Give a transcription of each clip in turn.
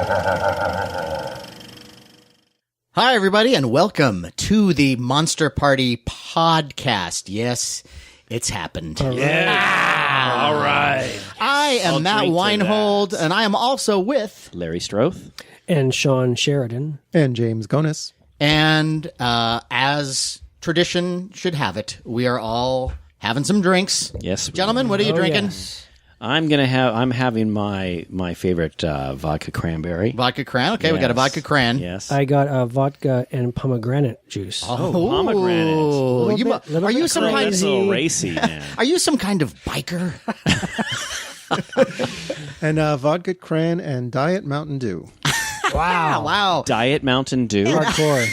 Hi, everybody, and welcome to the Monster Party podcast. Yes, it's happened. Yeah. All right. I am Matt Weinhold, and I am also with Larry Strothe and SHAWN Sheridan and James GONIS. And as tradition should have it, we are all having some drinks. Yes, gentlemen. What are you drinking? Yes. I'm having my favorite vodka cranberry. Vodka cran. Okay, Yes. we got a vodka cran. Yes. I got vodka and pomegranate juice. Oh, pomegranate. Are you some kind That's of a little racy, man. Are you some kind of biker? And vodka cran and Diet Mountain Dew. Wow. Wow. Diet Mountain Dew. Hardcore.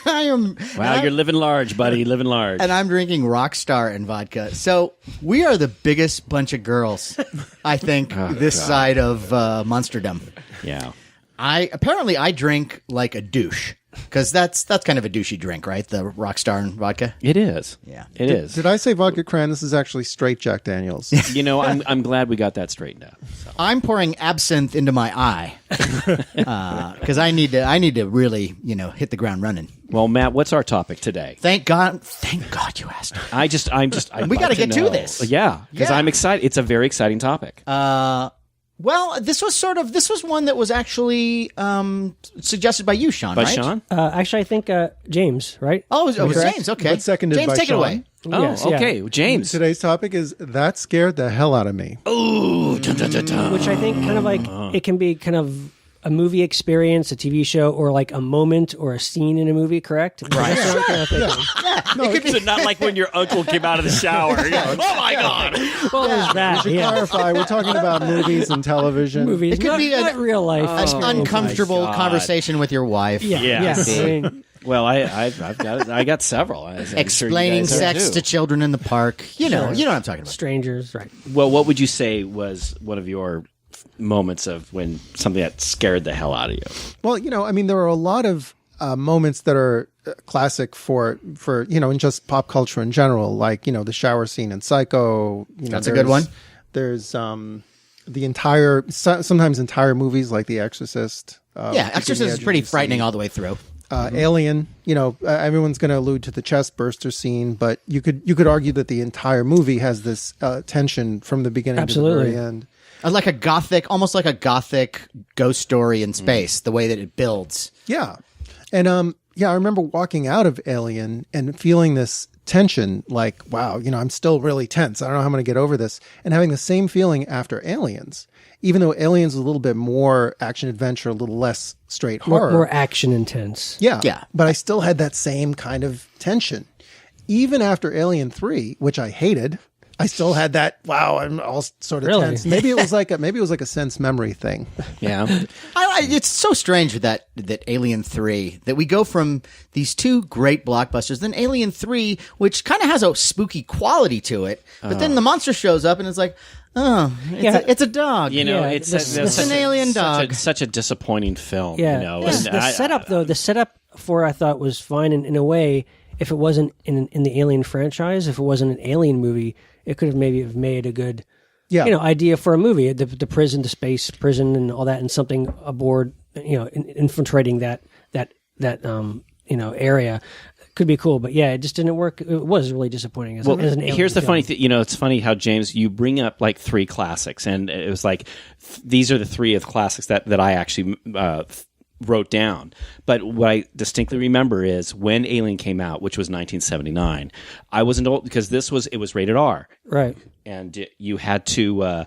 I am. Wow, you're living large, buddy. Living large. And I'm drinking Rockstar and vodka. So we are the biggest bunch of girls, I think, this side of Monsterdom. Yeah. I drink like a douche, because that's kind of a douchey drink, right? The Rockstar and vodka. It is. Yeah. It is. Did I say vodka cran? This is actually straight Jack Daniels. You know, I'm glad we got that straightened out. So. I'm pouring absinthe into my eye because I need to really hit the ground running. Well, Matt, what's our topic today? Thank God you asked. We got to get to this. Yeah, because I'm excited. It's a very exciting topic. Well, this was one that was actually suggested by you, Sean. By right? Sean? Actually, I think James, right? Oh, it was Correct? James. Okay, But seconded James, by take Sean. it away. Oh, Yes, yeah. okay. James. Today's topic is That Scared the Hell Out of Me. Ooh. Dun, dun, dun, dun. Which I think kind of like it can be kind of a movie experience, a TV show, or like a moment or a scene in a movie, correct? Right. That's what I'm kind of thinking. So not like when your uncle came out of the shower. Oh my God! Well, there's that. Yeah. Clarify, we're talking about movies and television. Movies, It could not, be not real life. An uncomfortable God. conversation with your wife. Yeah. Yes. Yeah. I mean, Well, I got several. I'm sure you Explaining guys have sex too. to children in the park. You know Sure. what I'm talking about. strangers, right? Well, what would you say was one of your moments of when something that scared the hell out of you? Well, there are a lot of moments that are classic for in just pop culture in general, like, the shower scene in Psycho. That's a good one. There's the entire, sometimes entire movies like The Exorcist. Yeah, Exorcist is pretty frightening all the way through. Alien, everyone's going to allude to the chest burster scene, but you could argue that the entire movie has this tension from the beginning to the very end. Almost like a gothic ghost story in space, the way that it builds. Yeah. And I remember walking out of Alien and feeling this tension, like, wow, I'm still really tense. I don't know how I'm going to get over this. And having the same feeling after Aliens, even though Aliens is a little bit more action adventure, a little less straight horror. More action intense. Yeah. Yeah. But I still had that same kind of tension. Even after Alien 3, which I hated, I still had that, wow, I'm all sort of Really? tense. Maybe it was like a sense memory thing. Yeah. It's so strange with that Alien 3 that we go from these two great blockbusters, then Alien 3, which kind of has a spooky quality to it, but then the monster shows up and it's like, it's a dog. It's an alien dog. Such a disappointing film. Yeah. The setup, though, for I thought was fine in a way. If it wasn't in the Alien franchise, if it wasn't an Alien movie, it could have made a good, idea for a movie. The prison, the space prison, and all that, and something aboard, infiltrating that area could be cool. But yeah, it just didn't work. It was really disappointing. As an Alien here's the film. funny thing. It's funny how, James, you bring up like three classics, and it was like these are the three of the classics that I actually wrote down. But what I distinctly remember is when Alien came out, which was 1979. I wasn't old because it was rated R, Right. and you had to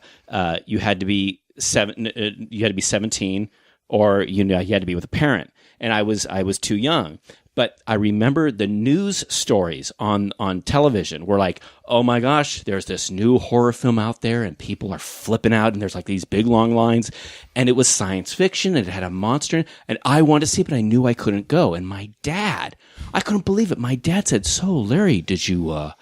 be 17, or you had to be with a parent, and I was too young. But I remember the news stories on television were like, oh my gosh, there's this new horror film out there and people are flipping out and there's like these big long lines. And it was science fiction and it had a monster and I wanted to see it, but I knew I couldn't go. And my dad, I couldn't believe it. My dad said, so Larry, did you want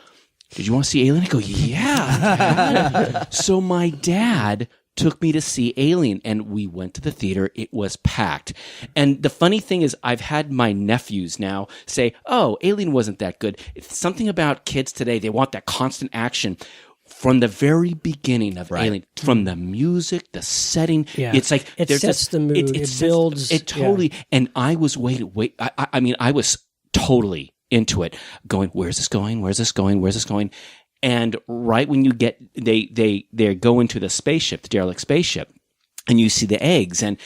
to see Alien? I go, yeah, Dad. So my dad took me to see Alien, and we went to the theater. It was packed. And the funny thing is, I've had my nephews now say, oh, Alien wasn't that good. It's something about kids today. They want that constant action. from the very beginning of Alien, from the music, the setting, it's like it sets the mood. It builds. It totally. And I was wait. I mean, I was totally into it. Going, where's this going? Where's this going? Where's this going? And right when you get, they go into the spaceship, the derelict spaceship, and you see the eggs, and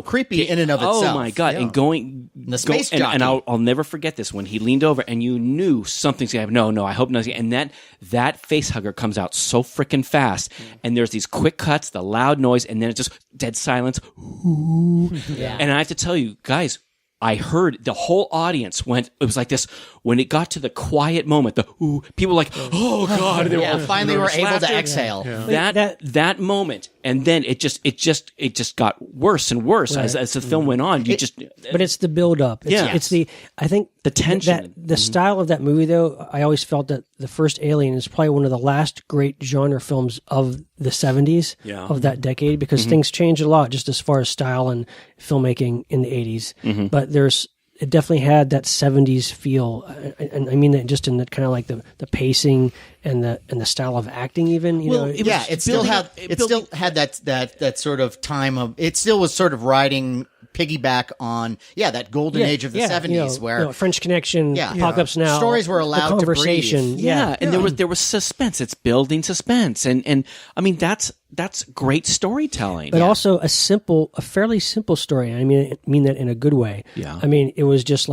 creepy in and of itself. Oh my god! And going the space jockey. And I'll never forget this when he leaned over, and you knew something's gonna happen. No, I hope nothing. And that face hugger comes out so freaking fast, and there's these quick cuts, the loud noise, and then it's just dead silence. And I have to tell you, guys, I heard the whole audience went. It was like this when it got to the quiet moment. The people were like, oh god! They were, finally were able to exhale. That moment, and then it just got worse and worse as the film went on. But it's the build up. It's the I think the tension. The style of that movie, though, I always felt that the first Alien is probably one of the last great genre films of the 70s of that decade, because things changed a lot just as far as style and filmmaking in the 80s. But it definitely had that 70s feel, and I mean that just in that kind of like the pacing and the style of acting, even. It still had that sort of time of, it still was sort of riding piggyback on that golden age of the 70s where French Connection, Apocalypse Now, stories were allowed the conversation, to breathe. And there was suspense. It's building suspense, and I mean that's great storytelling. But also a fairly simple story. I mean that in a good way. Yeah. I mean, it was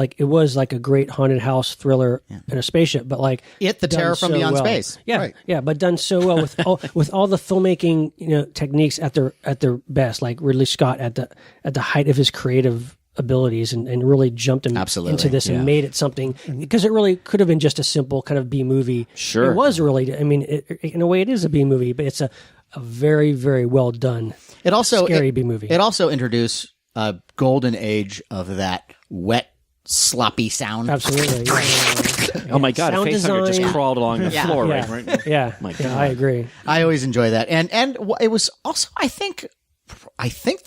like a great haunted house thriller in a spaceship, but like the Terror from Beyond Space. Yeah, but done so well with all the filmmaking techniques at their best, like Ridley Scott at the height of his creative abilities, and really jumped him into this and made it something, because it really could have been just a simple kind of B movie. Sure, it was really. I mean, in a way, it is a B movie, but it's a very, very well done. It also scary B movie. It also introduced a golden age of that wet, sloppy sound. Absolutely. Oh my god! Sound a facehugger just design. crawled along the floor, right? Yeah. My god, I agree. I always enjoy that, and it was also, I think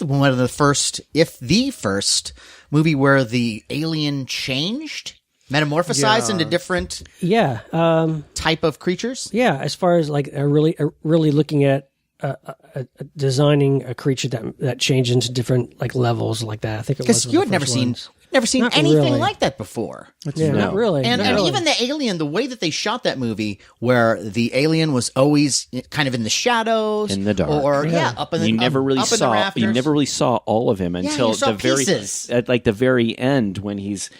one of the first, if the first movie where the alien changed, metamorphosized into different type of creatures. Yeah, as far as like really looking at designing a creature that changed into different like levels like that. I think it was because you had never seen Not anything really. like that before. Not really. And Not really. even the alien, the way that they shot that movie, where the alien was always kind of in the shadows, in the dark, or up in the you never really up in the rafters. You never really saw all of him until you saw the very pieces. at like the very end when he's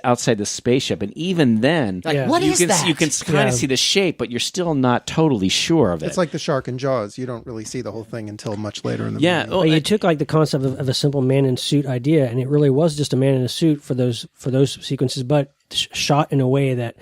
outside the spaceship, and even then, what you is can that? you can kind of see the shape, but you're still not totally sure of it. It's like the shark in Jaws. You don't really see the whole thing until much later in the movie. But you took like the concept of a simple man in suit idea, and it really was just a man in a suit for those sequences, but shot in a way that,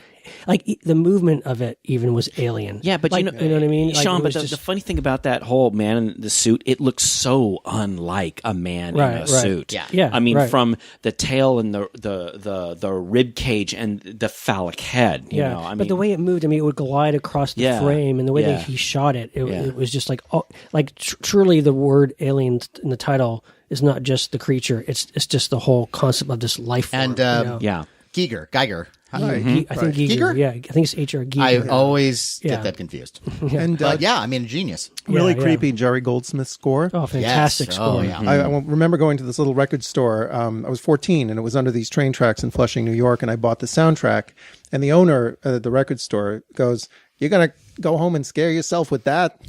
like, the movement of it even was alien. Yeah, but like, you know what I mean, Sean. Like, But the funny thing about that whole man in the suit, it looks so unlike a man in a suit. Yeah. I mean, from the tail and the rib cage and the phallic head. You know, I mean, but the way it moved, it would glide across the frame, and the way that he shot it, it was just like, truly, the word alien in the title is not just the creature; it's just the whole concept of this life form. And Geiger. I think Giger. Yeah, I think it's H.R. Giger. I always get that confused. And but a genius. Really creepy Jerry Goldsmith score. Oh, fantastic score. Oh, yeah. I remember going to this little record store. I was 14, and it was under these train tracks in Flushing, New York, and I bought the soundtrack. And the owner at the record store goes, "You're going to go home and scare yourself with that?"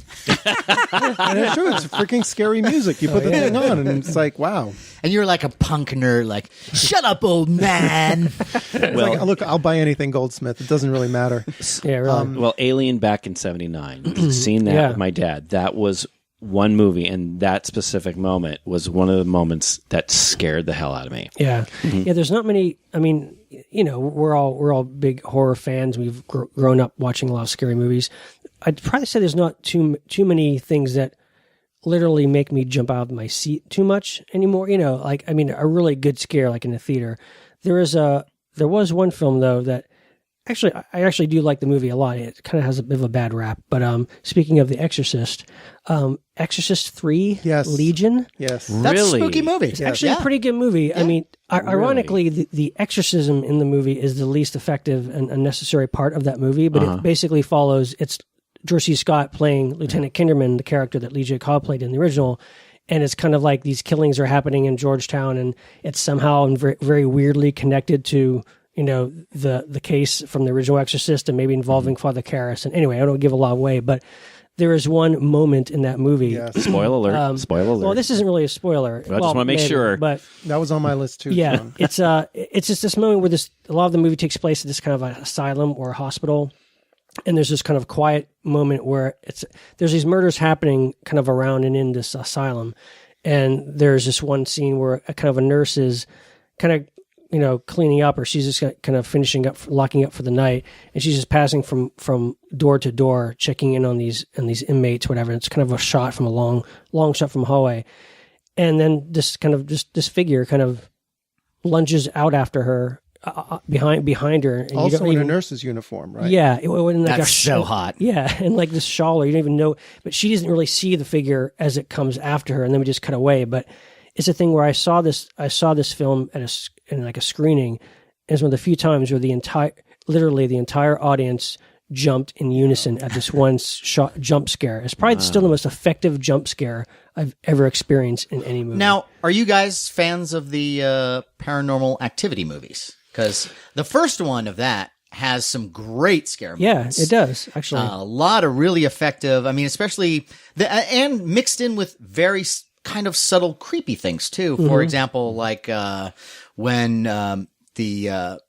And it's true. It's freaking scary music. You put the thing on, and it's like, wow. And you're like a punk nerd, like, shut up, old man. Well, like, look, I'll buy anything Goldsmith. It doesn't really matter. Yeah, really. Well, Alien back in '79. Seeing that with my dad, that was one movie, and that specific moment was one of the moments that scared the hell out of me. Yeah, yeah. There's not many. I mean, we're all big horror fans. We've grown up watching a lot of scary movies. I'd probably say there's not too many things that literally make me jump out of my seat too much anymore. A really good scare, like in the theater. There was one film though that I actually do like the movie a lot. It kind of has a bit of a bad rap. But speaking of The Exorcist, Exorcist 3, Legion. Yes. That's a spooky movie. It's actually a pretty good movie. Yeah. I mean, ironically, the exorcism in the movie is the least effective and unnecessary part of that movie, but it basically follows George C. Scott playing Lieutenant Kinderman, the character that Lee J. Cobb played in the original. And it's kind of like these killings are happening in Georgetown, and it's somehow very, very weirdly connected to, the case from the original Exorcist and maybe involving Father Karras. And anyway, I don't give a lot away, but there is one moment in that movie. Yes. Spoiler alert. Spoiler alert. Well, this isn't really a spoiler. I just want to make sure. But That was on my list too. yeah, John. it's just this moment where a lot of the movie takes place at this kind of an asylum or a hospital. And there's this kind of quiet moment where there's these murders happening kind of around and in this asylum. And there's this one scene where a nurse is kind of, cleaning up, or she's just kind of finishing up, locking up for the night. And she's just passing from door to door, checking in on these inmates, whatever. It's kind of a shot from a long shot from a hallway. And then this figure kind of lunges out after her, behind her, and Also in a nurse's uniform, right? Yeah, That's so hot. Yeah, and like this shawl, or you don't even know, but she doesn't really see the figure as it comes after her, and then we just cut away. But it's a thing where I saw this film in a screening, and it's one of the few times where the entire audience jumped in unison at this one jump scare. It's probably still the most effective jump scare I've ever experienced in any movie. Now, are you guys fans of the Paranormal Activity movies? Because the first one of that has some great scare moments. Yeah, it does, actually. A lot of really effective, especially, and mixed in with very kind of subtle, creepy things, too. For example, like when the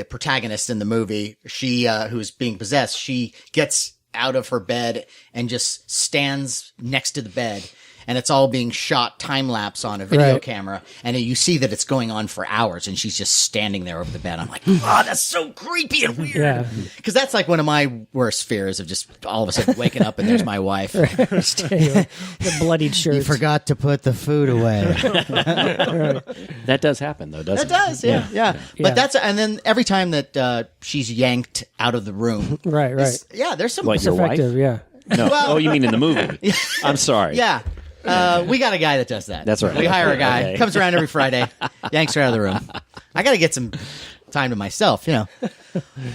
protagonist in the movie, she who's being possessed, she gets out of her bed and just stands next to the bed. And it's all being shot time-lapse on a video camera. And you see that it's going on for hours, and she's just standing there over the bed. I'm like, oh, that's so creepy and weird. Yeah. Because that's like one of my worst fears of just all of a sudden waking up and there's my wife. The bloodied shirt. You forgot to put the food away. That does happen, though, doesn't it? It does, yeah. But and then every time that she's yanked out of the room. Right. There's some... Like your wife? Effective, yeah. No. You mean in the movie? I'm sorry. Yeah. We got a guy that does that. That's right. We hire a guy. Okay. Comes around every Friday. Yanks her out of the room. I got to get some time to myself,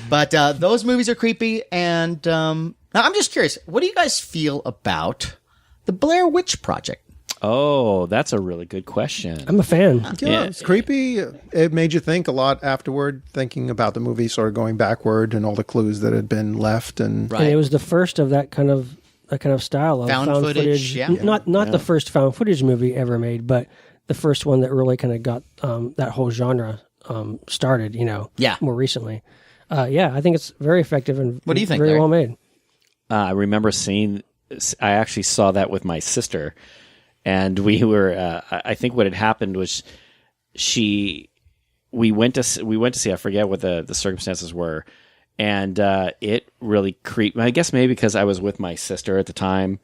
But those movies are creepy. And now I'm just curious. What do you guys feel about the Blair Witch Project? Oh, that's a really good question. I'm a fan. Yeah, it's creepy. It made you think a lot afterward, thinking about the movie, sort of going backward and all the clues that had been left. And And it was the first of that kind of style of Found footage, yeah. Not the first found footage movie ever made, but the first one that really kind of got that whole genre started, more recently. I think it's very effective and what do you think, very Larry? well made. I remember I actually saw that with my sister, and we were, I think what had happened was we went to see, I forget what the circumstances were, and it really creeped me. I guess maybe because I was with my sister at the time,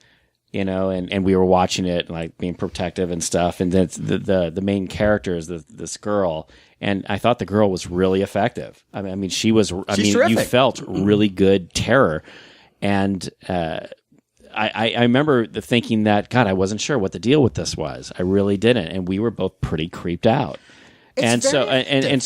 and we were watching it, like being protective and stuff. And then the main character is this girl, and I thought the girl was really effective. I mean, she was. She's you terrific. felt really good terror, and I remember thinking that, God, I wasn't sure what the deal with this was. I really didn't, and we were both pretty creeped out. It's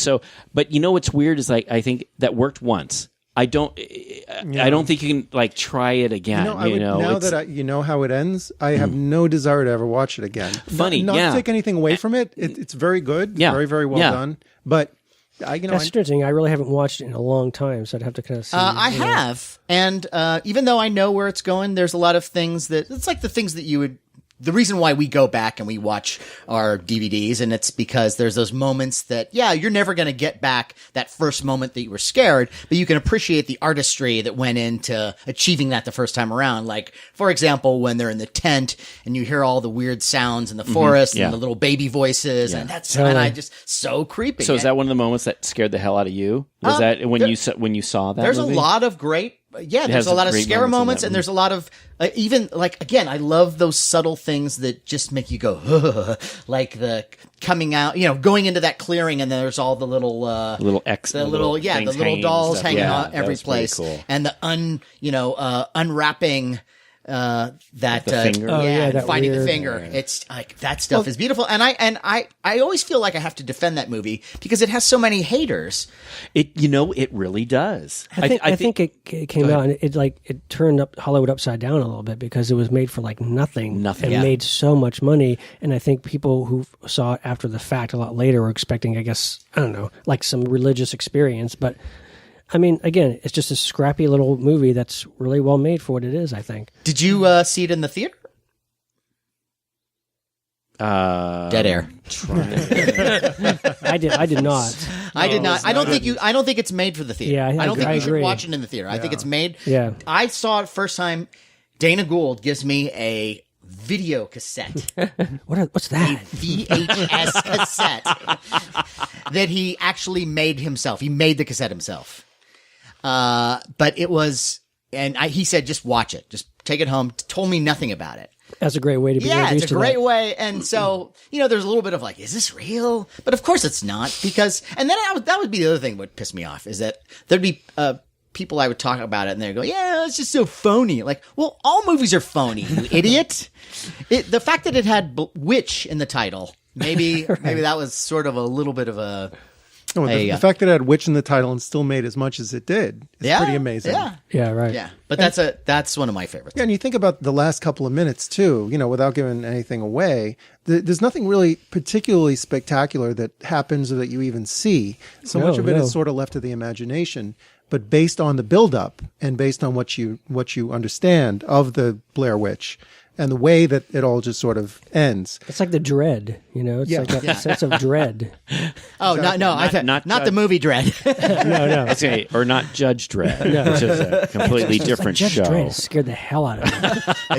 So, but what's weird is like I think that worked once. I don't think you can like try it again. Now that you know how it ends, I have no desire to ever watch it again. Funny, not yeah. to take anything away from it. It's very good, Yeah. very, very well Yeah. done. But That's interesting. I really haven't watched it in a long time, so I'd have to kind of see. I have, and even though I know where it's going, there's a lot of things it's like the things that you would. The reason why we go back and we watch our DVDs, and it's because there's those moments that, you're never going to get back that first moment that you were scared, but you can appreciate the artistry that went into achieving that the first time around. Like, for example, when they're in the tent and you hear all the weird sounds in the forest and the little baby voices, and and I just so creepy. So is that one of the moments that scared the hell out of you? Was that when you saw that? There's movie? a lot of great. Yeah, there's has a lot of great scare moments, in that and there's a lot of even like again, I love those subtle things that just make you go, ugh, like the coming out, going into that clearing, and there's all the little the little dolls hanging on every place, cool. and the unwrapping that finger? Oh, yeah, that finding the weird- finger. It's like that stuff is beautiful, and I always feel like I have to defend that movie because it has so many haters. It really does. I think it came out and it turned up Hollywood upside down a little bit because it was made for like nothing and made so much money. And I think people who saw it after the fact a lot later were expecting, I guess, I don't know, like some religious experience. But I mean, again, it's just a scrappy little movie that's really well made for what it is, I think. Did you see it in the theater? Dead air. I did not. I did not. I don't think it's made for the theater. Yeah, I don't think you agree. should watch it in the theater. I think it's made. Yeah. I saw it first time. Dana Gould gives me a video cassette, What's that? VHS cassette that he actually made himself. He made the cassette himself. But it was, and he said, just watch it. Just take it home. Told me nothing about it. That's a great way to be Yeah, introduced it's a to great that. way. And so, there's a little bit of like, is this real? But of course it's not, because, and then that would be the other thing that would piss me off, is that there'd be people I would talk about it and they'd go, yeah, it's just so phony. Like, well, all movies are phony, you idiot. The fact that it had witch in the title, maybe that was sort of a little bit of a... The fact that it had witch in the title and still made as much as it did is pretty amazing. Yeah, right. Yeah, but that's one of my favorites. Yeah, and you think about the last couple of minutes too, without giving anything away, there's nothing really particularly spectacular that happens or that you even see. So much of it is sort of left to the imagination. But based on the buildup and based on what you understand of the Blair Witch and the way that it all just sort of ends. It's like the dread, It's like a sense of dread. Oh, exactly. not the movie Dread. No. Okay, or not Judge Dredd, which is a completely different Judge show. Dredd scared the hell out of me.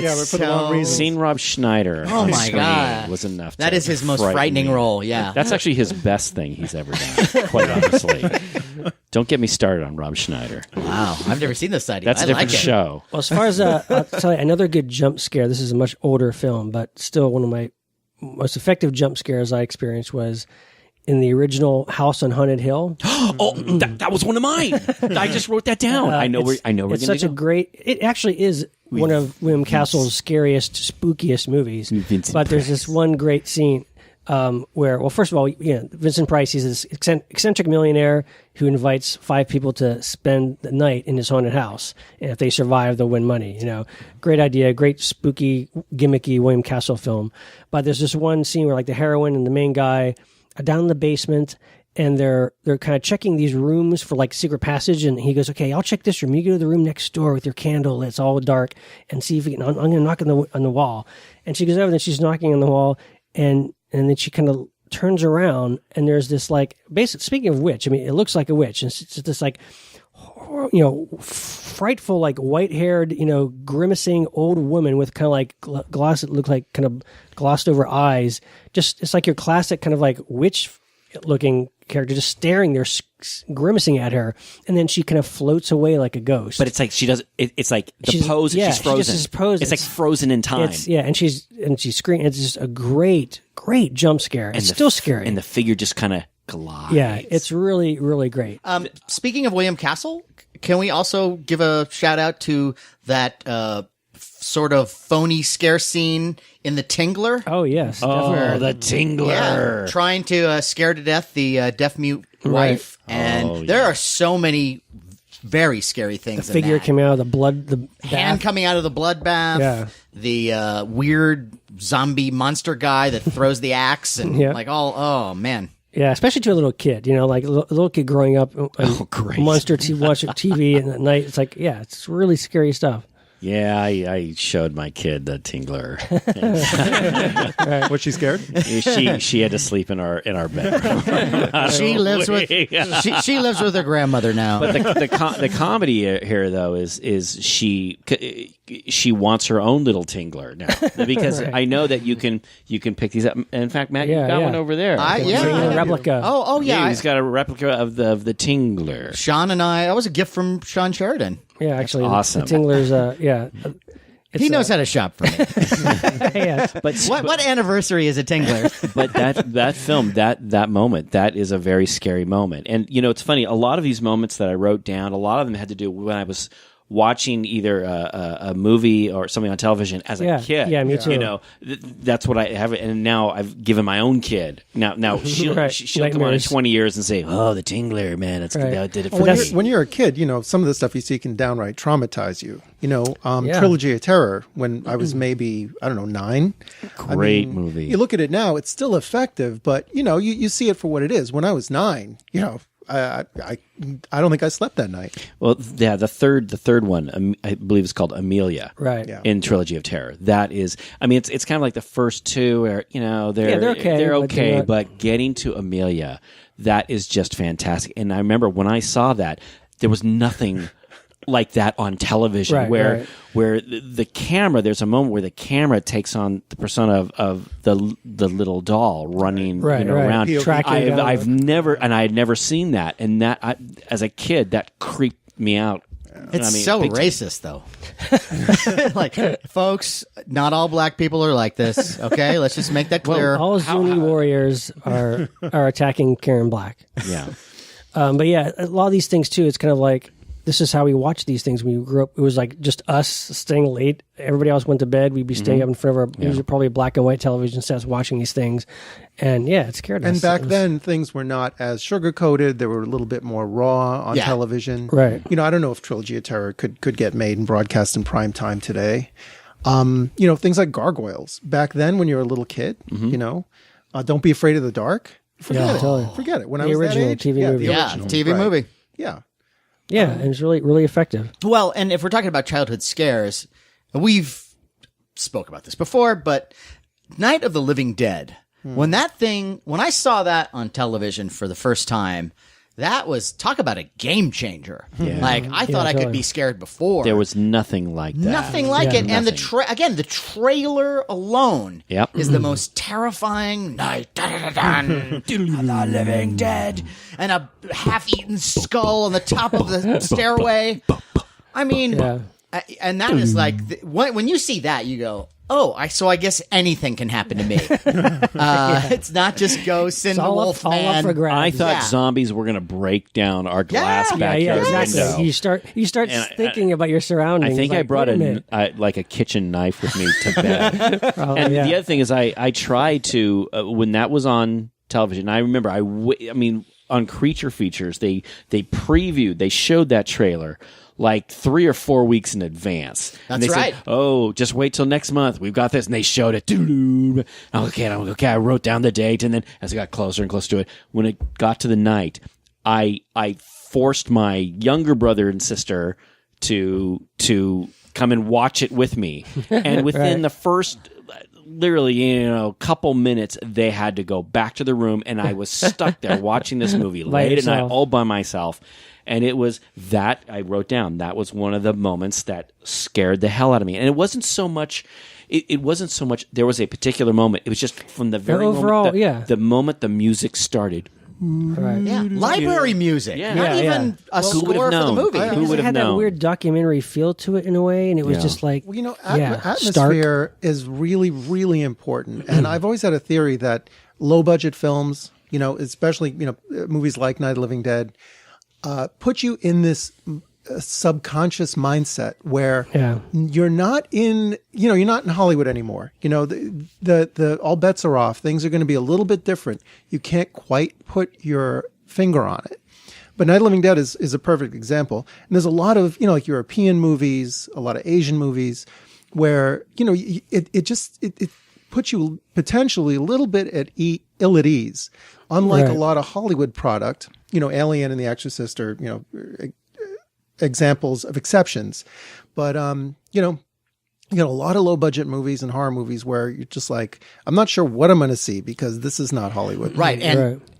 Yeah, but for the wrong reason. Seeing Rob Schneider on my screen God. was enough. That is his most frightening me. role, yeah. That's actually his best thing he's ever done, quite honestly. Don't get me started on Rob Schneider. Wow, I've never seen this side. That's a different show. Well, as far as I'll tell you, another good jump scare. This is a much older film, but still one of my most effective jump scares I experienced was in the original House on Haunted Hill. Oh, that was one of mine. I just wrote that down. I know where. It's such a great. It actually is one of William Castle's scariest, spookiest movies. But there's this one great scene. Where, well, first of all, Vincent Price, he's this eccentric millionaire who invites 5 people to spend the night in his haunted house. And if they survive, they'll win money. Great idea, great spooky, gimmicky William Castle film. But there's this one scene where like the heroine and the main guy are down in the basement and they're kind of checking these rooms for like secret passage. And he goes, okay, I'll check this room. You go to the room next door with your candle. It's all dark and see if you can, I'm going to knock on the wall. And she goes over and she's knocking on the wall and then she kind of turns around and there's this like speaking of witch, I mean, it looks like a witch. And it's this like, frightful, like white haired, grimacing old woman with kind of like gloss that look like kind of glossed over eyes. Just, it's like your classic kind of like witch looking character just staring there, grimacing at her, and then she kind of floats away like a ghost. But it's like she does. It's like the pose. Yeah, she's frozen. She just frozen. It's like frozen in time. And she's screaming. It's just a great jump scare. It's still scary, and the figure just kind of glides. Yeah, it's really, really great. Speaking of William Castle, can we also give a shout out to that sort of phony scare scene in The Tingler? Oh, yes. Oh, The Tingler. Yeah, trying to scare to death the deaf-mute wife. And there are so many very scary things. The figure coming out of the blood, the hand coming out of the bloodbath. Yeah. The weird zombie monster guy that throws the axe and oh man. Yeah, especially to a little kid, like a little kid growing up on Monster watching TV and at night. It's like, it's really scary stuff. Yeah, I showed my kid The Tingler. Was she scared? She had to sleep in our bedroom. She lives with her grandmother now. But the comedy here though is she wants her own little Tingler now because I know that you can pick these up. In fact, Matt, you've got one over there. A replica. Oh yeah. He's got a replica of the Tingler. Sean and I. That was a gift from Shawn Sheridan. Yeah, actually, awesome. The Tingler's, he knows how to shop for me. Yeah. But what anniversary is a Tingler? But that film, that moment, that is a very scary moment. And it's funny. A lot of these moments that I wrote down, a lot of them had to do when I was watching either a movie or something on television as a kid. Yeah, me too. You know, that's what I have. And now I've given my own kid. Now she'll come on in 20 years and say, "Oh, the Tingler, man, that did it for me." When you're a kid, you know, some of the stuff you see can downright traumatize you. You know, Trilogy of Terror, when I was maybe, I don't know, 9. Great movie. You look at it now, it's still effective, but, you know, you see it for what it is. When I was 9, you know, I don't think I slept that night. Well, yeah, the third one, I believe it's called Amelia. Right. Yeah. In Trilogy of Terror. That is, I mean, it's kind of like the first two where, you know, they're okay, but getting to Amelia, that is just fantastic. And I remember when I saw that, there was nothing like that on television where the camera, there's a moment where the camera takes on the persona of the little doll running around. I've never seen that, and that as a kid that creeped me out. It's so racist, though. Like, folks, not all black people are like this. Okay, let's just make that clear. Well, all Zuni warriors are attacking Karen Black. Yeah, but yeah, a lot of these things too. It's kind of like, this is how we watched these things when we grew up. It was like just us staying late. Everybody else went to bed. We'd be staying up in front of our usually probably black and white television sets watching these things. And yeah, it scared us. And back then, things were not as sugar-coated. They were a little bit more raw on television. Right. You know, I don't know if Trilogy of Terror could get made and broadcast in prime time today. You know, things like Gargoyles. Back then, when you were a little kid, you know, Don't Be Afraid of the Dark. Forget it. Totally. Forget it. When The I was original that age, TV movie. Yeah, TV movie. Yeah. Yeah, and it's really, really effective. Well, and if we're talking about childhood scares, we've spoke about this before, but Night of the Living Dead, when I saw that on television for the first time, that was, talk about a game changer. Yeah. Like, I thought I could be scared before. there was nothing like that. Nothing like it. And the trailer alone Yep. is the most terrifying Night of the Living Dead, and a half-eaten skull on the top of the stairway. I mean, and that is like, when you see that, you go, oh, I guess anything can happen to me. It's not just ghosts and the wolf man. I thought zombies were going to break down our glass backyard window. You start thinking about your surroundings. I think I brought a kitchen knife with me to bed. And the other thing is, I tried to when that was on television. I remember, I mean, on Creature Features, they showed that trailer like 3 or 4 weeks in advance. That's and they right. said, oh, just wait till next month. We've got this. And they showed it. Okay, I wrote down the date. And then as I got closer and closer to it, when it got to the night, I forced my younger brother and sister to come and watch it with me. And within the first literally, couple minutes, they had to go back to the room, and I was stuck there watching this movie late at night all by myself. And it was that I wrote down. That was one of the moments that scared the hell out of me. And it wasn't so much. It wasn't so much. There was a particular moment. It was just from the very moment. The moment the music started. Right. Yeah, library music. Yeah. Not even a score for the movie. Who would it have had known? that weird documentary feel to it in a way, and it was just like, atmosphere is really, really important. And I've always had a theory that low budget films, especially movies like Night of the Living Dead, put you in this subconscious mindset where you're not in Hollywood anymore. The all bets are off. Things are going to be a little bit different. You can't quite put your finger on it. But Night of the Living Dead is a perfect example. And there's a lot of, like European movies, a lot of Asian movies where, it puts you potentially a little bit ill at ease. Unlike a lot of Hollywood product, Alien and The Exorcist are, examples of exceptions. But, you got a lot of low budget movies and horror movies where you're just like, I'm not sure what I'm going to see because this is not Hollywood. Right.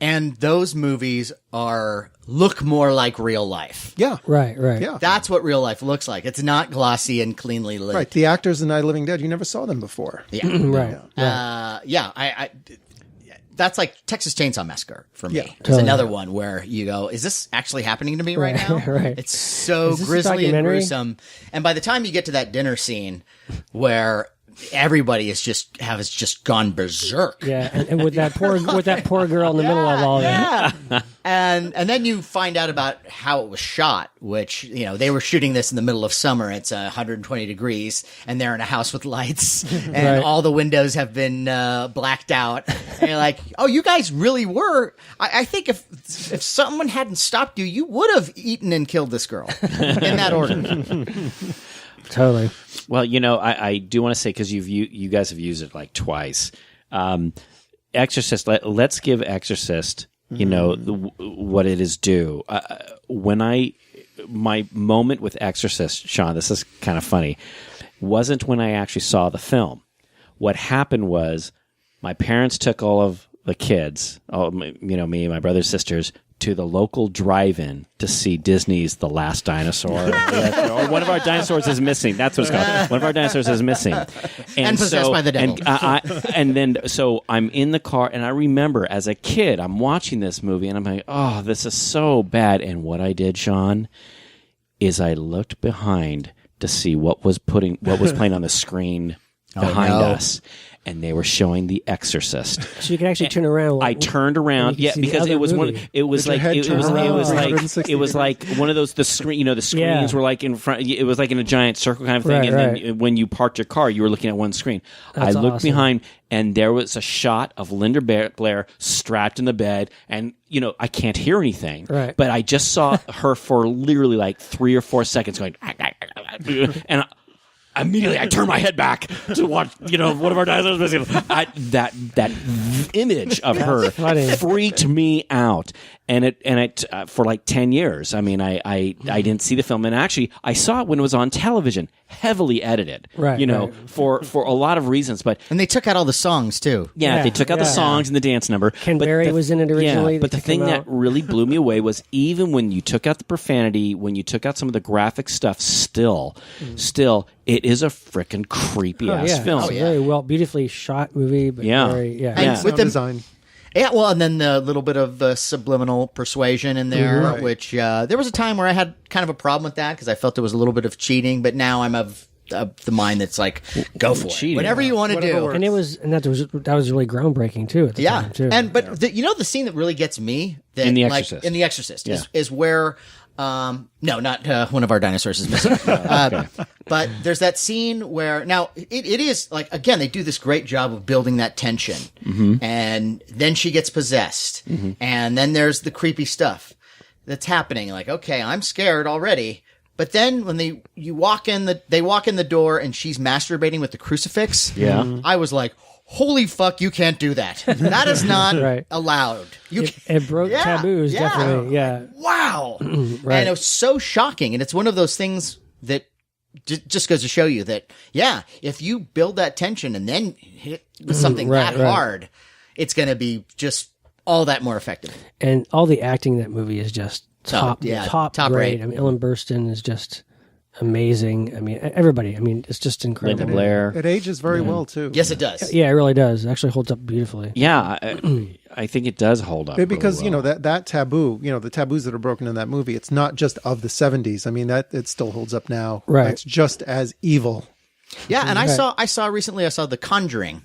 And those movies look more like real life. Yeah. Right. Yeah. That's what real life looks like. It's not glossy and cleanly lit. Right. The actors in Night of the Living Dead, you never saw them before. Yeah. Right. That's like Texas Chainsaw Massacre for me. Yeah, It's totally. another one where you go, is this actually happening to me right now? Right. It's so Is this a grisly and documentary? gruesome. And by the time you get to that dinner scene where everybody has just gone berserk. Yeah, and with that poor girl in the middle of all that. Yeah. And then you find out about how it was shot, which, you know, they were shooting this in the middle of summer. It's 120 degrees and they're in a house with lights and all the windows have been blacked out. And you're like, oh, you guys really were. I think if someone hadn't stopped you, you would have eaten and killed this girl in that order. Totally. Well, you know, I do want to say, because you guys have used it like twice. Exorcist. Let's give Exorcist, you know, what it is due. My moment with Exorcist, Sean, this is kind of funny, wasn't when I actually saw the film. What happened was my parents took all of the kids, me and my brothers, sisters, to the local drive-in to see Disney's The Last Dinosaur. Or one of our dinosaurs is missing. That's what it's called. One of our dinosaurs is missing. And possessed by the devil. And then I'm in the car, and I remember as a kid, I'm watching this movie, and I'm like, oh, this is so bad. And what I did, Sean, is I looked behind to see what was playing on the screen behind us. And they were showing The Exorcist. So you can actually turn around. I turned around, because it was one. It was like one of those. The screen, the screens were like in front. It was like in a giant circle kind of thing. Then when you parked your car, you were looking at one screen. That's I looked awesome. behind, and there was a shot of Linda Blair strapped in the bed, and I can't hear anything. Right. But I just saw her for literally like 3 or 4 seconds going, and. Immediately, I turned my head back to watch, one of our dinosaurs missing. That image of her freaked me out, and it for like 10 years. I mean, I didn't see the film, and actually, I saw it when it was on television, heavily edited. For a lot of reasons, and they took out all the songs too. Yeah, they took out the songs and the dance number. Ken Berry was in it originally. Yeah, but the thing that really blew me away was even when you took out the profanity, when you took out some of the graphic stuff, still, it is a freaking creepy ass film. It's a very beautifully shot movie. But And with the design. Yeah, well, and then the little bit of subliminal persuasion in there, which there was a time where I had kind of a problem with that because I felt there was a little bit of cheating, but now I'm of the mind that's like, go for it, whatever you want to do. And that was really groundbreaking too at the time too. And the scene that really gets me in The Exorcist, in The Exorcist is where. No, not one of our dinosaurs is missing. But there's that scene where now it is like, again, they do this great job of building that tension, and then she gets possessed, and then there's the creepy stuff that's happening. Like, okay, I'm scared already. But then when they walk in the door and she's masturbating with the crucifix. Yeah, I was like, holy fuck, you can't do that. That is not allowed. It broke taboos, definitely. Yeah. Wow. And it was so shocking. And it's one of those things that just goes to show you that, if you build that tension and then hit with something hard, it's going to be just all that more effective. And all the acting in that movie is just top top grade. rate. I mean, Ellen Burstyn is just amazing. I mean, everybody. I mean, it's just incredible. Linda Blair. It ages very well too. Yes, it does. Yeah, it really does. It actually holds up beautifully. Yeah, I think it does hold up because really well. that taboo, the taboos that are broken in that movie. It's not just of the 70s. I mean, that it still holds up now. Right. It's just as evil. Yeah, and I saw recently The Conjuring,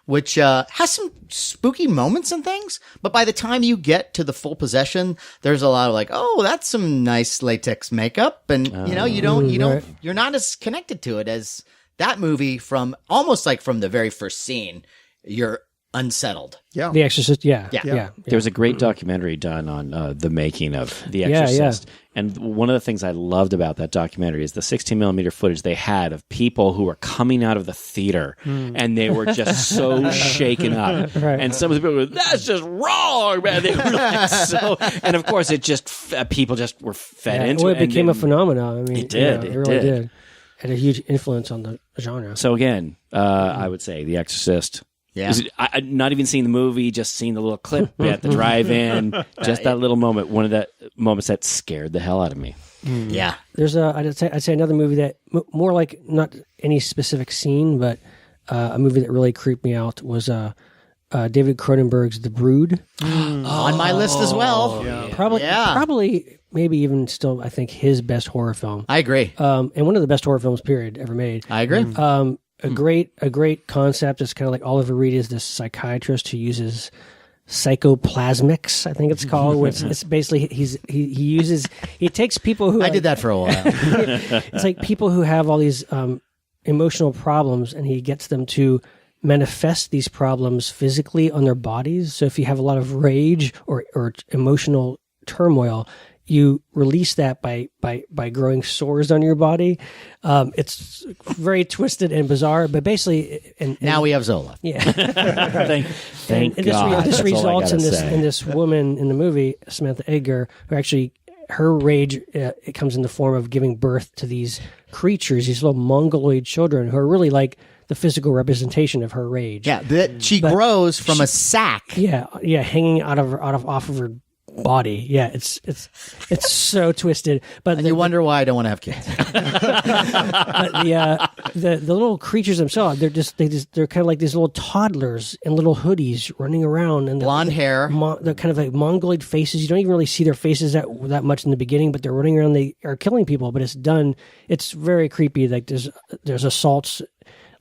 which has some spooky moments and things, but by the time you get to the full possession, there's a lot of like, oh, that's some nice latex makeup, and you're not as connected to it as that movie from almost like from the very first scene. You're unsettled. Yeah, The Exorcist. Yeah. There's a great documentary done on the making of The Exorcist. And one of the things I loved about that documentary is the 16mm footage they had of people who were coming out of the theater and they were just so shaken up. Right. And some of the people were, that's just wrong, man. They were like so, and of course it just, people just were fed into it. It became a phenomenon. I mean, it did. It really did. Had a huge influence on the genre. So again, I would say The Exorcist. Yeah, I not even seeing the movie, just seeing the little clip at the drive-in, just that little moment. One of the moments that scared the hell out of me. Yeah, there's I'd say another movie that more like not any specific scene, but a movie that really creeped me out was David Cronenberg's The Brood. On my list as well. Yeah. Probably, maybe even still, I think his best horror film. I agree. And one of the best horror films, period, ever made. I agree. a great concept. It's kind of like Oliver Reed is this psychiatrist who uses psychoplasmics, I think it's called, which it's basically he takes people who I did that for a while. it's like people who have all these emotional problems, and he gets them to manifest these problems physically on their bodies. So if you have a lot of rage or emotional turmoil, you release that by growing sores on your body. It's very twisted and bizarre, but basically, and now we have Zola. Yeah. Thank God. This That's all I results gotta in this woman in the movie, Samantha Eggar, who actually her rage it comes in the form of giving birth to these creatures, these little mongoloid children who are really like the physical representation of her rage. Yeah, that she grows from a sack. Yeah, hanging off of her body. Yeah, it's so twisted. But And you wonder why I don't want to have kids. But the little creatures themselves, they're kind of like these little toddlers in little hoodies running around and Blonde hair. They're kind of like mongoloid faces. You don't even really see their faces that much in the beginning, but they're running around. They are killing people, but it's very creepy. Like there's assaults.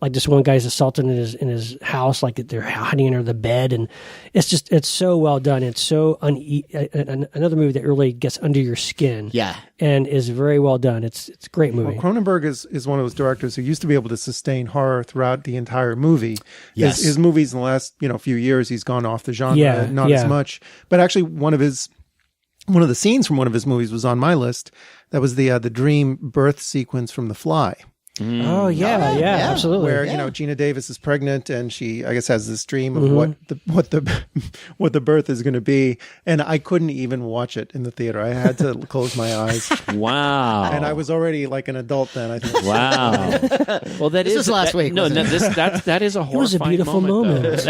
Like this one guy's assaulted in his house, like they're hiding under the bed, and it's so well done. It's so another movie that really gets under your skin, and is very well done. It's a great movie. Well, Cronenberg is one of those directors who used to be able to sustain horror throughout the entire movie. Yes. His movies in the last few years, he's gone off the genre, not as much. But actually, one of the scenes from one of his movies was on my list. That was the dream birth sequence from The Fly. Oh yeah, absolutely. Where Gina Davis is pregnant and she, I guess, has this dream of what the birth is going to be, and I couldn't even watch it in the theater. I had to close my eyes. Wow! And I was already like an adult then. I think. Wow. Well, This was last week. No, that is a horrifying. It was a beautiful moment.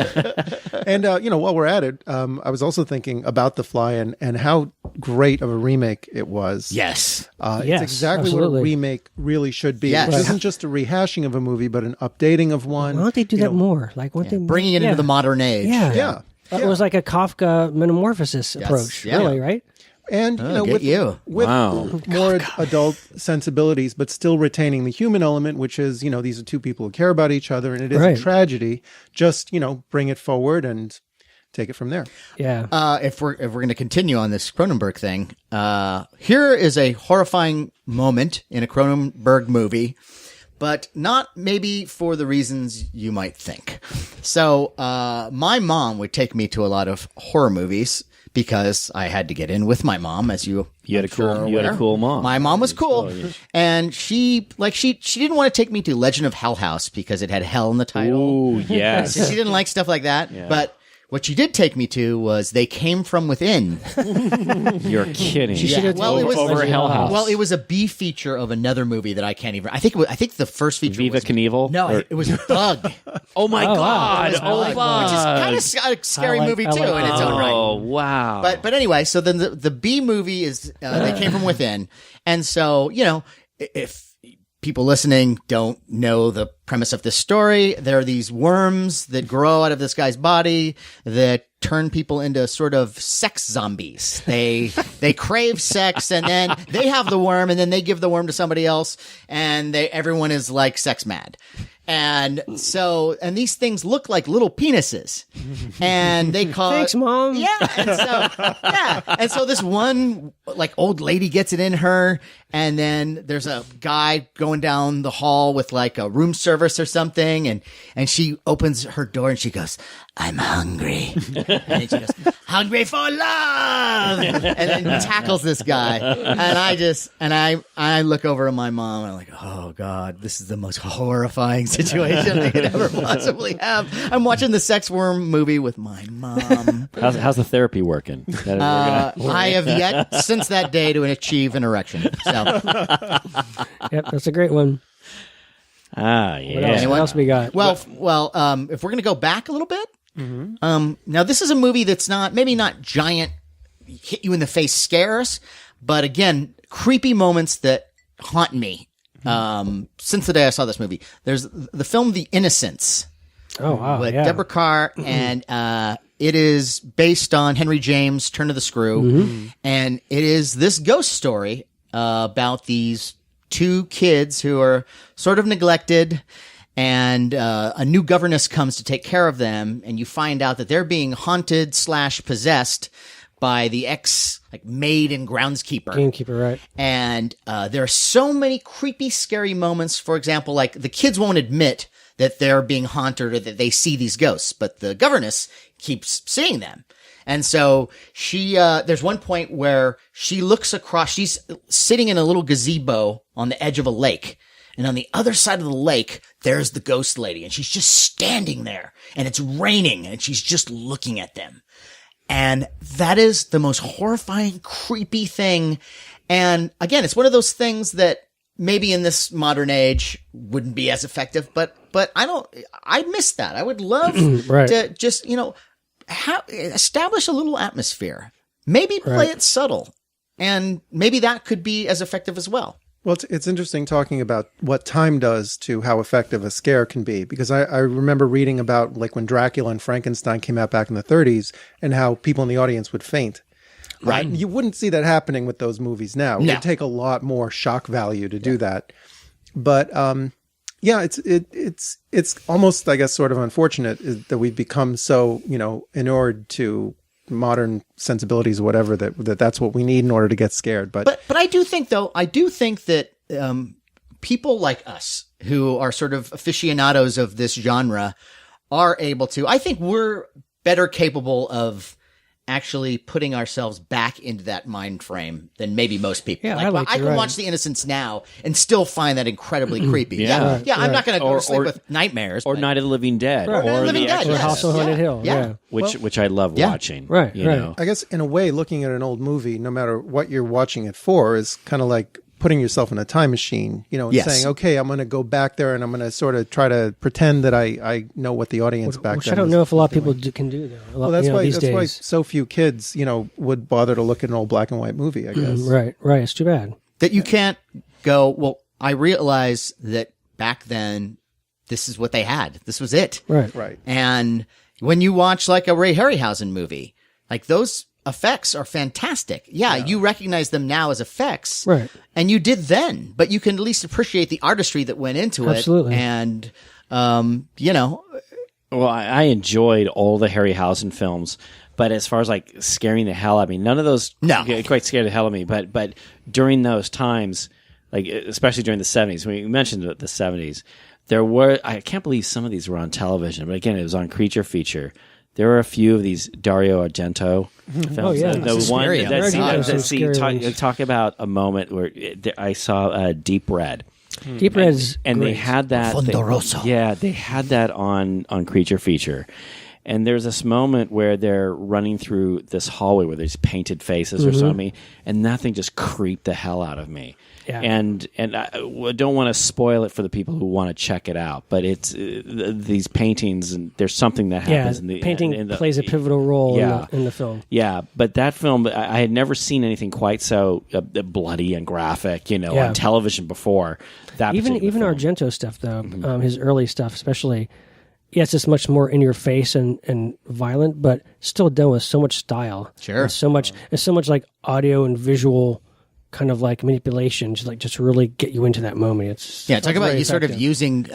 And while we're at it, I was also thinking about The Fly and how great of a remake it was. Yes. Yes, it's exactly absolutely. what a remake really should be. Yes. It isn't just a rehashing of a movie, but an updating of one. Why don't they do that more? Like, why don't they Bringing it into the modern age. Yeah. It was like a Kafka metamorphosis approach, really, right? And with more adult sensibilities, but still retaining the human element, which is these are two people who care about each other, and it is a tragedy. Just bring it forward and take it from there. Yeah. If we're going to continue on this Cronenberg thing, here is a horrifying moment in a Cronenberg movie, but not maybe for the reasons you might think. So, my mom would take me to a lot of horror movies because I had to get in with my mom, as you had a cool mom. My mom was cool, and she didn't want to take me to Legend of Hell House because it had hell in the title. Ooh, yes. So she didn't like stuff like that, but. What she did take me to was They Came From Within. You're kidding. It was over Hell House. Well, it was a B feature of another movie that I can't even. I think the first feature Viva was Knievel? No, it was Bug. Oh my God! Bug, Bug. which is kind of a scary movie too in its own right. Oh wow! But anyway, so then the B movie is They Came From Within, and so if people listening don't know the premise of this story, there are these worms that grow out of this guy's body that turn people into sort of sex zombies. They crave sex, and then they have the worm, and then they give the worm to somebody else, and everyone is like sex mad. And so, and these things look like little penises, and they call Thanks, Mom. And so this one like old lady gets it in her, and then there's a guy going down the hall with like a room service or something, and she opens her door and she goes, "I'm hungry," and she goes, "Hungry for love," and then tackles this guy, and I look over at my mom and I'm like, oh God, this is the most horrifying situation I could ever possibly have. I'm watching the sex worm movie with my mom. How's the therapy working? I have yet since that day to achieve an erection. So. Yep, that's a great one. Yeah. What else we got? Well, if we're going to go back a little bit, now this is a movie that's maybe not giant, hit you in the face scares, but again, creepy moments that haunt me since the day I saw this movie. There's the film The Innocents. Oh wow! With Deborah Carr, and it is based on Henry James' Turn of the Screw, and it is this ghost story about these two kids who are sort of neglected, and a new governess comes to take care of them, and you find out that they're being haunted / possessed by the maid and groundskeeper. Gamekeeper, right. And there are so many creepy, scary moments. For example, like the kids won't admit that they're being haunted or that they see these ghosts, but the governess keeps seeing them. And so there's one point where she looks across, she's sitting in a little gazebo on the edge of a lake. And on the other side of the lake, there's the ghost lady, and she's just standing there, and it's raining, and she's just looking at them. And that is the most horrifying, creepy thing. And again, it's one of those things that maybe in this modern age wouldn't be as effective, but I miss that. I would love to just, establish a little atmosphere, maybe play it subtle, and maybe that could be as effective as well. Well, it's interesting talking about what time does to how effective a scare can be, because I remember reading about like when Dracula and Frankenstein came out back in the 30s and how people in the audience would faint. Right. You wouldn't see that happening with those movies now. It would take a lot more shock value to do that. But it's almost, I guess, sort of unfortunate that we've become so, inured to modern sensibilities or whatever that's what we need in order to get scared. But I do think that people like us who are sort of aficionados of this genre are able to, I think we're better capable of actually putting ourselves back into that mind frame than maybe most people. Yeah, I can watch The Innocents now and still find that incredibly creepy. I'm not going to go to sleep with nightmares. Or Night of the Living Dead. Or The Dead, or House on Haunted Hill. Yeah. Which I love watching. Right, you know? I guess in a way, looking at an old movie, no matter what you're watching it for, is kind of like putting yourself in a time machine, and saying, okay, I'm going to go back there and I'm going to sort of try to pretend that I know what the audience back which then I don't know if a lot of people can do, though. Well, that's why so few kids, would bother to look at an old black and white movie, I guess. Right. It's too bad. That you can't go, well, I realize that back then, this is what they had. This was it. Right. And when you watch like a Ray Harryhausen movie, like those effects are fantastic. Yeah, you recognize them now as effects. Right. And you did then, but you can at least appreciate the artistry that went into it. Absolutely. And, Well, I enjoyed all the Harryhausen films, but as far as like scaring the hell out of me, none of those quite scared the hell out of me. But during those times, like especially during the 70s, when you mentioned the 70s, there were, I can't believe some of these were on television, but again, it was on Creature Feature. There were a few of these Dario Argento films. Oh, yeah. The one talk about a moment where I saw Deep Red. Deep Red's and great. They had that. They had that on Creature Feature. And there's this moment where they're running through this hallway where there's painted faces or something, and nothing just creeped the hell out of me. Yeah. And I don't want to spoil it for the people who want to check it out, but it's these paintings, and there's something that happens. Yeah, the painting plays a pivotal role in the film. Yeah, but that film, I had never seen anything quite so bloody and graphic, on television before. Even Argento stuff, though, his early stuff especially. Yes, it's much more in your face and violent, but still done with so much style. Sure. And so much like audio and visual kind of like manipulation to like just really get you into that moment. Talk about you sort of using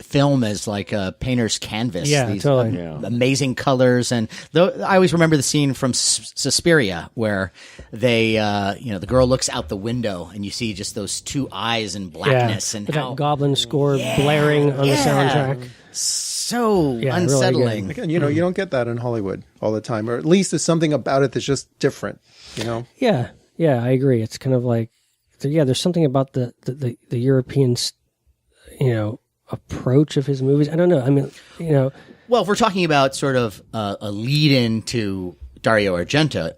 film as like a painter's canvas. Yeah, these totally. Amazing colors. And I always remember the scene from Suspiria where they, the girl looks out the window and you see just those two eyes in blackness and with that goblin score blaring on the soundtrack. So unsettling. Again, you don't get that in Hollywood all the time, or at least there's something about it that's just different, Yeah, I agree. It's kind of like, there's something about the European, approach of his movies. I don't know. I mean, Well, if we're talking about sort of a lead-in to Dario Argento,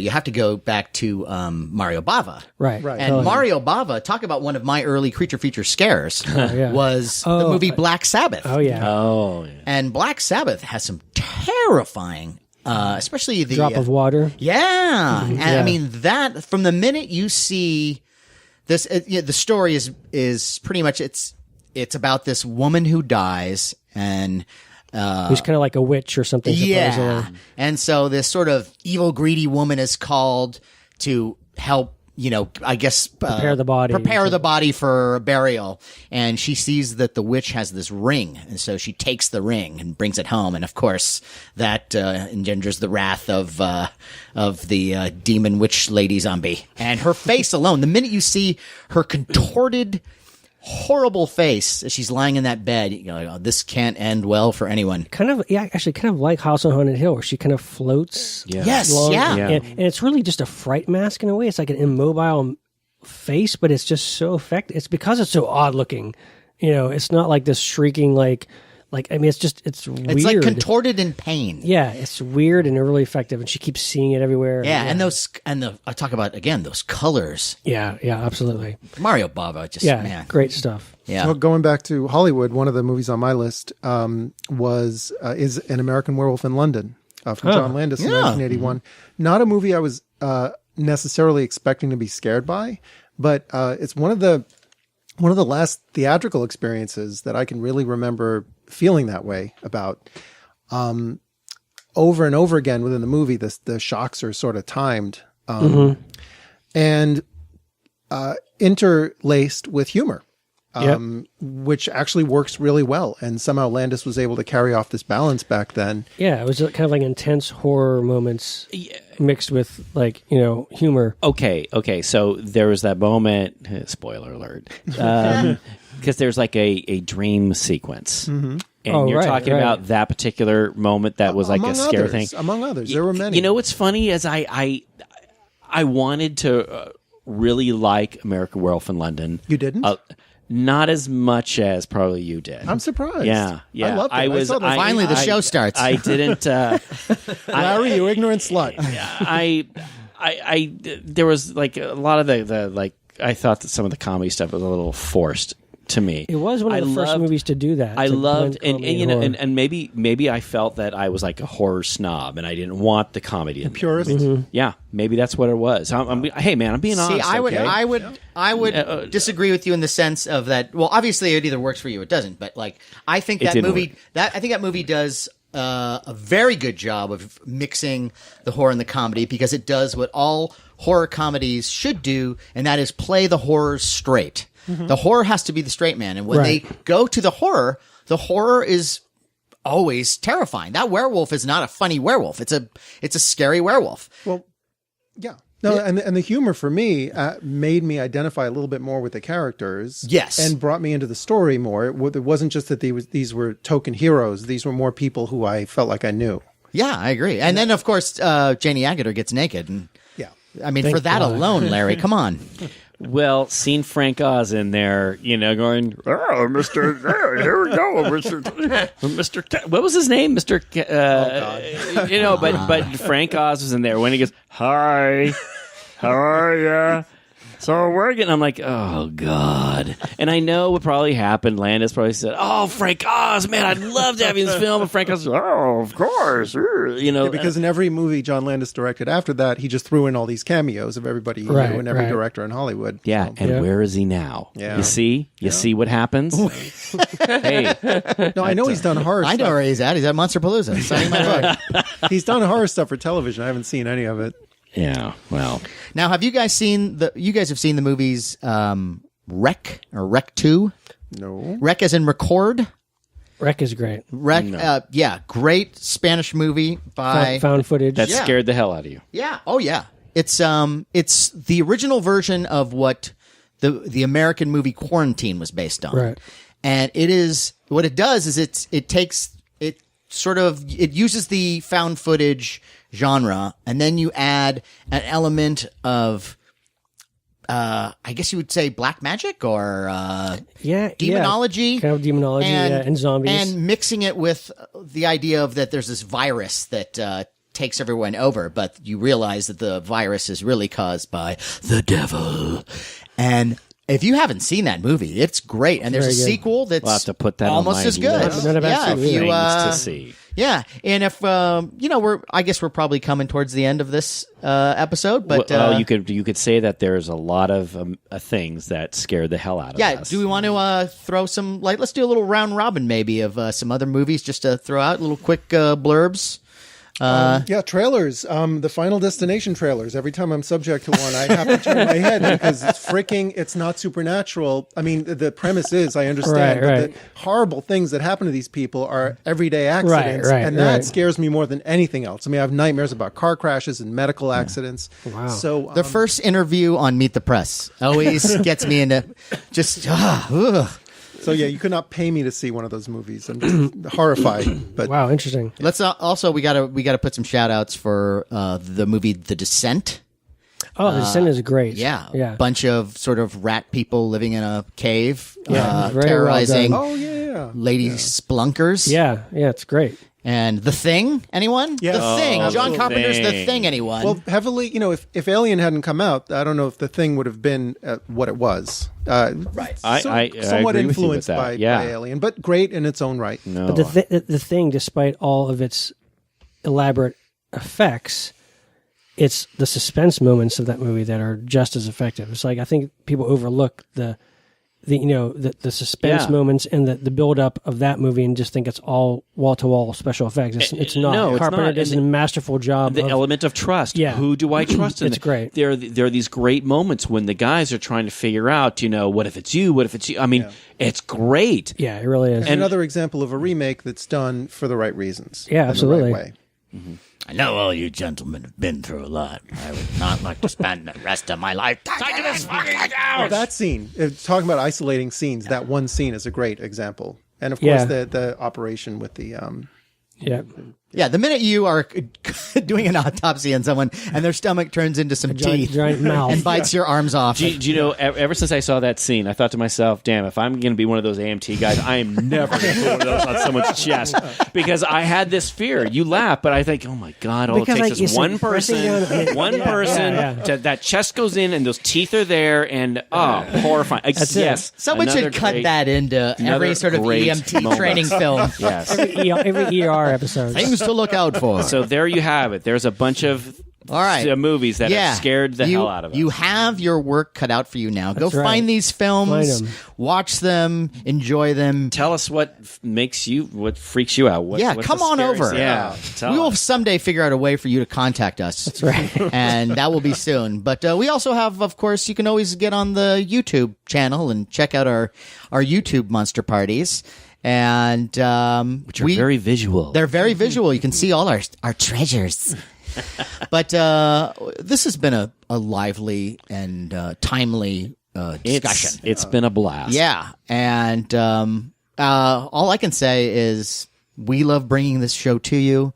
you have to go back to Mario Bava. Right. And Mario Bava, talk about one of my early creature feature scares, was the movie Black Sabbath. Oh, yeah. And Black Sabbath has some terrifying, especially the... Drop of water. Yeah. And I mean, that, from the minute you see this, the story is pretty much, it's about this woman who dies and... who's kind of like a witch or something. Yeah. And so this sort of evil, greedy woman is called to help I guess Prepare the body for burial. And she sees that the witch has this ring, and so she takes the ring and brings it home. And of course, that engenders the wrath of the demon witch lady zombie. And her face alone, the minute you see her contorted, horrible face as she's lying in that bed, this can't end well for anyone. Actually kind of like House on Haunted Hill, where she kind of floats. Yeah. Yes, along, yeah. And it's really just a fright mask in a way. It's like an immobile face, but it's just so effective. It's because it's so odd looking. It's not like this shrieking it's weird. It's like contorted in pain. Yeah, it's weird and really effective, and she keeps seeing it everywhere. Yeah, and I talk about again those colors. Yeah, absolutely. Mario Bava, man. Great stuff. Yeah. Well, going back to Hollywood, one of the movies on my list is An American Werewolf in London from John Landis in 1981. Not a movie I was necessarily expecting to be scared by, but it's one of the last theatrical experiences that I can really remember feeling that way about. Over and over again within the movie, the shocks are sort of timed and interlaced with humor, which actually works really well. And somehow Landis was able to carry off this balance back then. Yeah, it was kind of like intense horror moments mixed with humor. Okay. So there was that moment, spoiler alert, because there's like a dream sequence. Mm-hmm. And you're talking about that particular moment that was like a scary thing. Among others, there were many. You know what's funny is I wanted to really like American Werewolf in London. You didn't? Not as much as probably you did. I'm surprised. Yeah. I loved it. Finally, the show starts. I didn't. Larry, you ignorant slut. I there was like a lot of the I thought that some of the comedy stuff was a little forced to me. It was one of the first movies to do that. I loved, and maybe I felt that I was like a horror snob, and I didn't want the comedy. A purist. Mm-hmm. Yeah, maybe that's what it was. Hey, man, I'm being honest. I would disagree with you in the sense of that. Well, obviously, it either works for you or it doesn't. But I think that movie does a very good job of mixing the horror and the comedy, because it does what all horror comedies should do, and that is play the horror straight. Mm-hmm. The horror has to be the straight man. And when they go to the horror is always terrifying. That werewolf is not a funny werewolf. It's a scary werewolf. Well, yeah. No, and the humor for me made me identify a little bit more with the characters. Yes. And brought me into the story more. It wasn't just that these were token heroes. These were more people who I felt like I knew. Yeah, I agree. And then, of course, Janie Agutter gets naked. And yeah. I mean, for that alone, Larry, come on. Well, seeing Frank Oz in there, going, oh, Mr. Here we go, Mr. What was his name, Mr. Oh, God. But Frank Oz was in there when he goes, hi, how are ya? So we're getting. I'm like, oh God, and I know what probably happened. Landis probably said, "Oh, Frank Oz, man, I'd love to have you in this film." And Frank Oz, said, oh, of course, because in every movie John Landis directed after that, he just threw in all these cameos of everybody he knew and every director in Hollywood. Yeah, and where is he now? Yeah. You see what happens. Hey, no, I know he's done horror. I know where he's at. He's at Monsterpalooza signing my book. He's done horror stuff for television. I haven't seen any of it. Yeah, well. Now, have you guys seen the movies Wreck or Wreck 2? No. Wreck as in record? Wreck is great. Wreck, No. Great Spanish movie by found footage. That scared the hell out of you. Yeah. Oh yeah. It's the original version of what the American movie Quarantine was based on. Right. And it is what it does is it uses the found footage genre, and then you add an element of I guess you would say black magic or demonology, kind of demonology, and zombies, and mixing it with the idea of that there's this virus that takes everyone over, but you realize that the virus is really caused by the devil. And if you haven't seen that movie, it's great. And there's a sequel that's we'll have to put that almost on my as good. list. To see. Yeah, and if I guess we're probably coming towards the end of this episode, but you could say that there's a lot of things that scared the hell out of us. Yeah, do we want to throw some let's do a little round robin maybe of some other movies just to throw out little quick blurbs. Yeah, trailers. The Final Destination trailers. Every time I'm subject to one, I have to turn my head because it's not supernatural. I mean, the premise is, I understand, but the horrible things that happen to these people are everyday accidents, and that scares me more than anything else. I mean, I have nightmares about car crashes and medical accidents. Wow. So The first interview on Meet the Press always gets me into just, ugh. So yeah, you could not pay me to see one of those movies. I'm just horrified. But Wow, interesting. Let's also we gotta put some shout outs for the movie The Descent. Oh, The Descent is great. Yeah. Bunch of sort of rat people living in a cave, Yeah, very terrorizing well oh yeah, lady splunkers. Yeah, it's great. And The Thing, anyone? Yeah. The Thing. Oh, John The Carpenter's The Thing. Thing, anyone? Well, heavily, if Alien hadn't come out, I don't know if The Thing would have been what it was. Right. I somewhat agree with you with influenced that. by Alien, but great in its own right. No. But the Thing, despite all of its elaborate effects, it's the suspense moments of that movie that are just as effective. It's like I think people overlook the suspense moments and the build up of that movie and just think it's all wall to wall special effects. It's not. No, it's Carpenter not. does a masterful job. The element of trust. Yeah. Who do I trust in? It's great. There are these great moments when the guys are trying to figure out, what if it's you? What if it's you? I mean, it's great. Yeah, it really is. And another example of a remake that's done for the right reasons. Yeah, in the absolutely. right way. I know all you gentlemen have been through a lot. I would not like to spend the rest of my life tied to this fucking couch. That scene, talking about isolating scenes, that one scene is a great example. And of course, the operation with the Yeah, the minute you are doing an autopsy on someone and their stomach turns into some teeth giant mouth. and bites your arms off. Do you know, ever since I saw that scene, I thought to myself, damn, if I'm going to be one of those AMT guys, I am never going to put one of those on someone's chest. Because I had this fear. You laugh, but I think, oh my God, all Because, it takes like, is you one said, pressing person, down- one person, that chest goes in and those teeth are there and, horrifying. Yes. Someone another should cut great- that into every sort of great EMT moment. training film. Yes. every ER episode. Things to look out for. So there you have it. There's a bunch of All right. movies that have scared the hell out of us. You have your work cut out for you now. Go right. find these films, Find 'em. watch them, enjoy them. Tell us what what freaks you out. What's Come the on scariest- over. Yeah. Tell We will us. someday figure out a way for you to contact us. That's right. And that will be soon. But we also have, of course, you can always get on the YouTube channel and check out our YouTube monster parties. And Which are very visual. They're very visual. You can see all our treasures. But this has been a lively and timely discussion. It's been a blast. Yeah. And all I can say is we love bringing this show to you,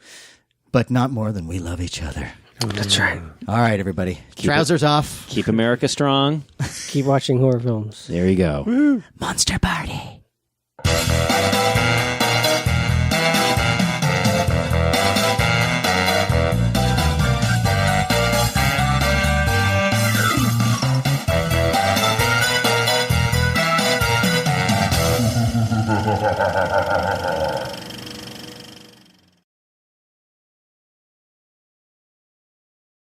but not more than we love each other. That's right. All right, everybody. Trousers off. Keep America strong. Keep watching horror films. There you go. Monster Party.